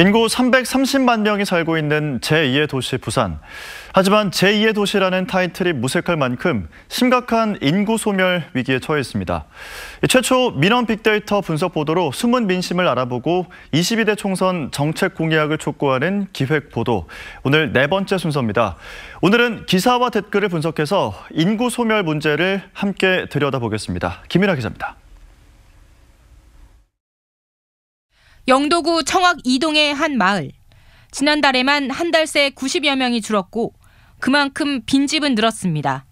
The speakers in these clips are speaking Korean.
인구 330만 명이 살고 있는 제2의 도시 부산. 하지만 제2의 도시라는 타이틀이 무색할 만큼 심각한 인구 소멸 위기에 처해 있습니다. 최초 민원 빅데이터 분석 보도로 숨은 민심을 알아보고 22대 총선 정책 공약을 촉구하는 기획 보도. 오늘 네 번째 순서입니다. 오늘은 기사와 댓글을 분석해서 인구 소멸 문제를 함께 들여다보겠습니다. 김민아 기자입니다. 영도구 청학 이동의 한 마을. 지난달에만 한 달 새 90여 명이 줄었고 그만큼 빈집은 늘었습니다.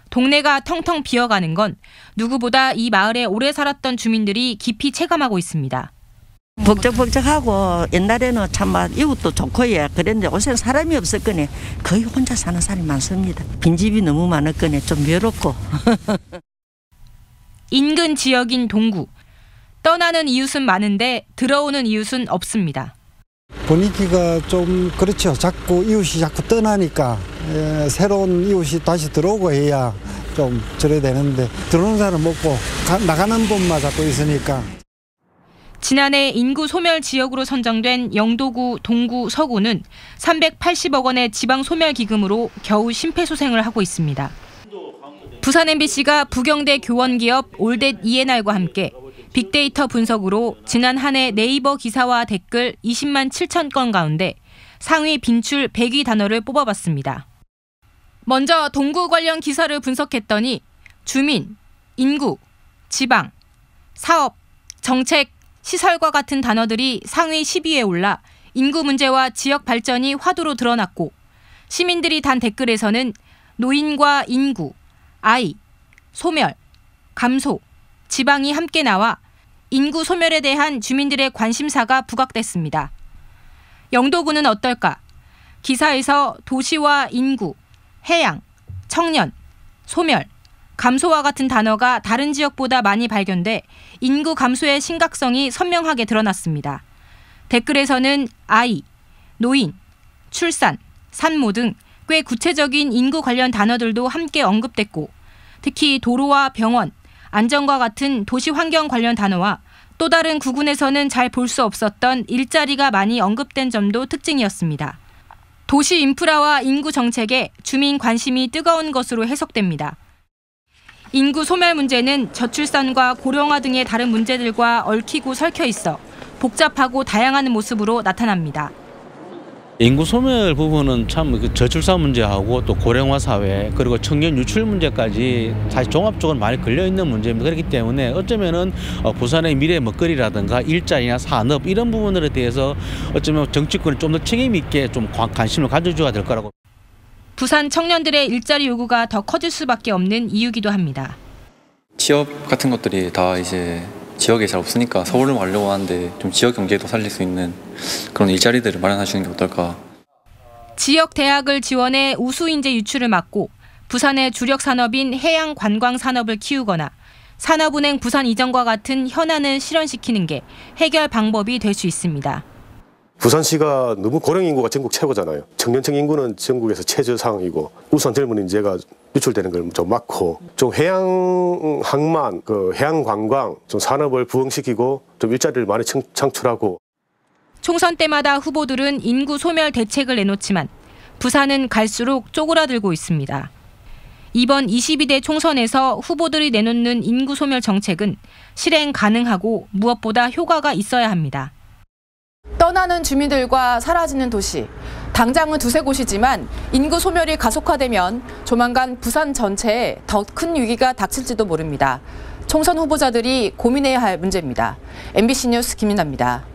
동네가 텅텅 비어가는 건 누구보다 이 마을에 오래 살았던 주민들이 깊이 체감하고 있습니다. 벅적벅적하고 옛날에는 참 이웃도 좋고 그랬는데 요새는 사람이 없었거니 거의 혼자 사는 사람이 많습니다. 빈집이 너무 많았거니 좀 외롭고. 인근 지역인 동구. 떠나는 이웃은 많은데 들어오는 이웃은 없습니다. 분위기가 좀 그렇죠. 자꾸 이웃이 자꾸 떠나니까 새로운 이웃이 다시 들어오고 해야 좀 저래야 되는데 들어오는 사람 없고 나가는 분만 자꾸 있으니까. 지난해 인구 소멸 지역으로 선정된 영도구, 동구, 서구는 380억 원의 지방 소멸 기금으로 겨우 심폐소생을 하고 있습니다. 부산 MBC가 부경대 교원기업 올댓 ENR과 함께 빅데이터 분석으로 지난 한 해 네이버 기사와 댓글 20만 7천 건 가운데 상위 빈출 100위 단어를 뽑아봤습니다. 먼저 동구 관련 기사를 분석했더니 주민, 인구, 지방, 사업, 정책, 시설과 같은 단어들이 상위 10위에 올라 인구 문제와 지역 발전이 화두로 드러났고 시민들이 단 댓글에서는 노인과 인구, 아이, 소멸, 감소, 지방이 함께 나와 인구 소멸에 대한 주민들의 관심사가 부각됐습니다. 영도구는 어떨까? 기사에서 도시와 인구, 해양, 청년, 소멸, 감소와 같은 단어가 다른 지역보다 많이 발견돼 인구 감소의 심각성이 선명하게 드러났습니다. 댓글에서는 아이, 노인, 출산, 산모 등 꽤 구체적인 인구 관련 단어들도 함께 언급됐고 특히 도로와 병원, 안전과 같은 도시 환경 관련 단어와 또 다른 구군에서는 잘 볼 수 없었던 일자리가 많이 언급된 점도 특징이었습니다. 도시 인프라와 인구 정책에 주민 관심이 뜨거운 것으로 해석됩니다. 인구 소멸 문제는 저출산과 고령화 등의 다른 문제들과 얽히고 설켜 있어 복잡하고 다양한 모습으로 나타납니다. 인구 소멸 부분은 참 저출산 문제하고 또 고령화 사회 그리고 청년 유출 문제까지 사실 종합적으로 많이 걸려있는 문제입니다. 그렇기 때문에 어쩌면은 부산의 미래 먹거리라든가 일자리나 산업 이런 부분들에 대해서 어쩌면 정치권이 좀 더 책임 있게 좀 관심을 가져줘야 될 거라고. 부산 청년들의 일자리 요구가 더 커질 수밖에 없는 이유기도 합니다. 취업 같은 것들이 다 이제 지역에 잘 없으니까 서울을 가려고 하는데 좀 지역 경제도 살릴 수 있는 그런 일자리들을 마련하시는 게 어떨까. 지역 대학을 지원해 우수 인재 유출을 막고 부산의 주력 산업인 해양 관광 산업을 키우거나 산업은행 부산 이전과 같은 현안을 실현시키는 게 해결 방법이 될 수 있습니다. 부산시가 너무 고령 인구가 전국 최고잖아요. 청년층 인구는 전국에서 최저 상황이고 우선 젊은 인재가 유출되는 걸 좀 막고 좀 해양 항만, 해양 관광 좀 산업을 부흥시키고 좀 일자리를 많이 창출하고. 총선 때마다 후보들은 인구 소멸 대책을 내놓지만 부산은 갈수록 쪼그라들고 있습니다. 이번 22대 총선에서 후보들이 내놓는 인구 소멸 정책은 실행 가능하고 무엇보다 효과가 있어야 합니다. 떠나는 주민들과 사라지는 도시. 당장은 두세 곳이지만 인구 소멸이 가속화되면 조만간 부산 전체에 더 큰 위기가 닥칠지도 모릅니다. 총선 후보자들이 고민해야 할 문제입니다. MBC 뉴스 김민아입니다.